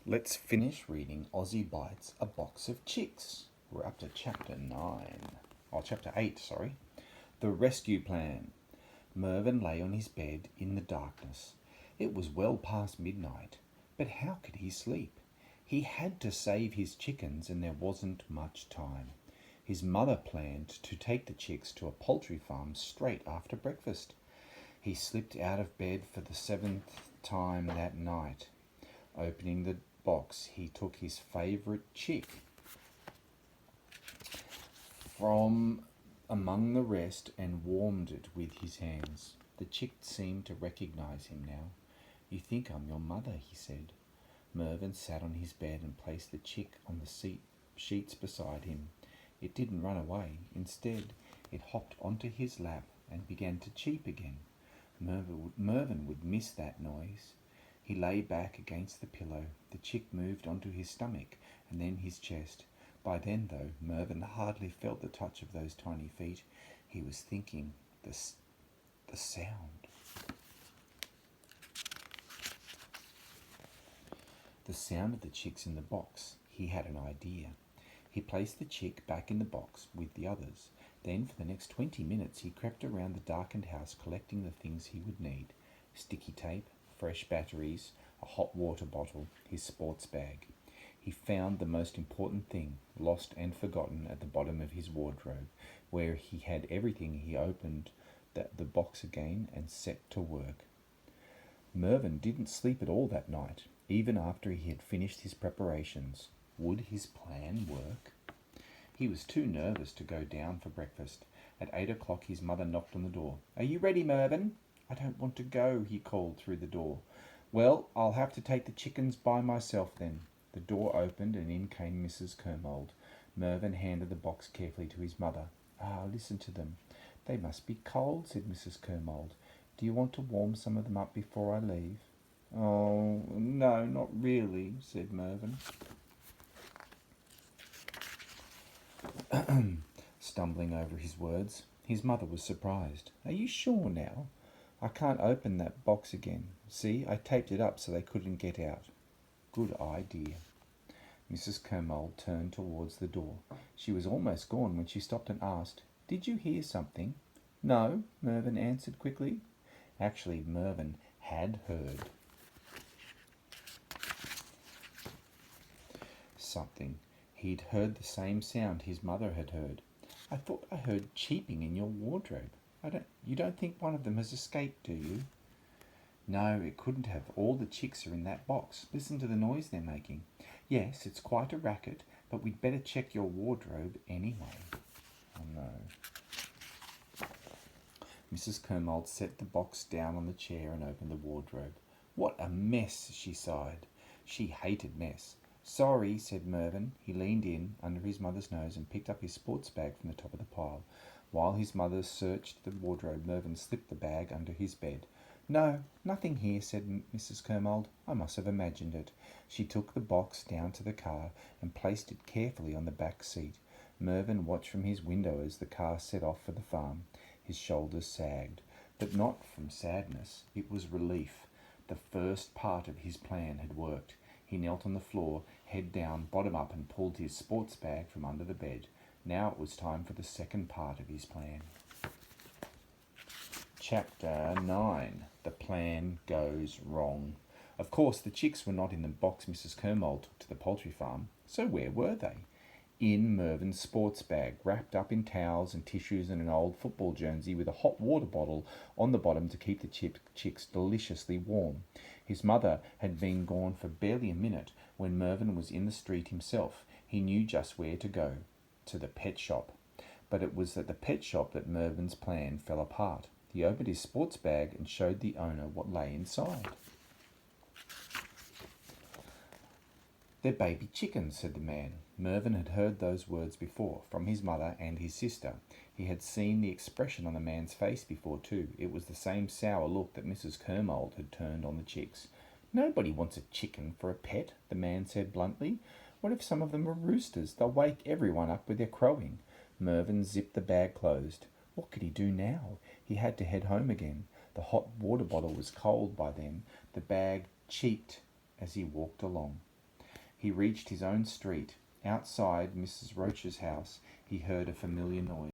Let's finish reading Aussie Bites A Box of Chicks. We're up to chapter 9. Oh, chapter 8, sorry. The Rescue Plan. Melvyn lay on his bed in the darkness. It was well past midnight, but how could he sleep? He had to save his chickens and there wasn't much time. His mother planned to take the chicks to a poultry farm straight after breakfast. He slipped out of bed for the 7th time that night. Opening the box, he took his favourite chick from among the rest and warmed it with his hands. The chick seemed to recognise him now. "You think I'm your mother," he said. Melvyn sat on his bed and placed the chick on the sheets beside him. It didn't run away. Instead, it hopped onto his lap and began to cheep again. Melvyn would miss that noise. He lay back against the pillow. The chick moved onto his stomach and then his chest. By then, though, Melvyn hardly felt the touch of those tiny feet. He was thinking the sound. The sound of the chicks in the box. He had an idea. He placed the chick back in the box with the others. Then for the next 20 minutes he crept around the darkened house collecting the things he would need. Sticky tape, fresh batteries, a hot water bottle, his sports bag. He found the most important thing, lost and forgotten, at the bottom of his wardrobe, where he had everything. He opened the box again and set to work. Melvyn didn't sleep at all that night, even after he had finished his preparations. Would his plan work? He was too nervous to go down for breakfast. At 8 o'clock his mother knocked on the door. "Are you ready, Melvyn?" "I don't want to go," he called through the door. "Well, I'll have to take the chickens by myself then." The door opened and in came Mrs. Kermold. Melvyn handed the box carefully to his mother. "Ah, listen to them. They must be cold," said Mrs. Kermold. "Do you want to warm some of them up before I leave?" "Oh, no, not really," said Melvyn, stumbling over his words. His mother was surprised. "Are you sure now? I can't open that box again. See, I taped it up so they couldn't get out." "Good idea." Mrs. Kermold turned towards the door. She was almost gone when she stopped and asked, "Did you hear something?" "No," Melvyn answered quickly. Actually, Melvyn had heard something. He'd heard the same sound his mother had heard. "I thought I heard cheeping in your wardrobe. You don't think one of them has escaped, do you?" "No, it couldn't have. All the chicks are in that box. Listen to the noise they're making." "Yes, it's quite a racket, but we'd better check your wardrobe anyway." Oh no. Mrs. Kermold set the box down on the chair and opened the wardrobe. "What a mess," she sighed. She hated mess. "Sorry," said Melvyn. He leaned in under his mother's nose and picked up his sports bag from the top of the pile. While his mother searched the wardrobe, Melvyn slipped the bag under his bed. "No, nothing here," said Mrs. Kermold. "I must have imagined it." She took the box down to the car and placed it carefully on the back seat. Melvyn watched from his window as the car set off for the farm. His shoulders sagged, but not from sadness. It was relief. The first part of his plan had worked. He knelt on the floor, head down, bottom up, and pulled his sports bag from under the bed. Now it was time for the second part of his plan. Chapter 9. The Plan Goes Wrong. Of course, the chicks were not in the box Mrs. Kermold took to the poultry farm. So where were they? In Melvyn's sports bag, wrapped up in towels and tissues and an old football jersey with a hot water bottle on the bottom to keep the chicks deliciously warm. His mother had been gone for barely a minute when Melvyn was in the street himself. He knew just where to go. To the pet shop. But it was at the pet shop that Melvyn's plan fell apart. He opened his sports bag and showed the owner what lay inside. "They're baby chickens," said the man. Melvyn had heard those words before, from his mother and his sister. He had seen the expression on the man's face before, too. It was the same sour look that Mrs. Kermold had turned on the chicks. "Nobody wants a chicken for a pet," the man said bluntly. "What if some of them are roosters? They'll wake everyone up with their crowing." Melvyn zipped the bag closed. What could he do now? He had to head home again. The hot water bottle was cold by then. The bag cheeped as he walked along. He reached his own street. Outside Mrs. Roach's house, he heard a familiar noise.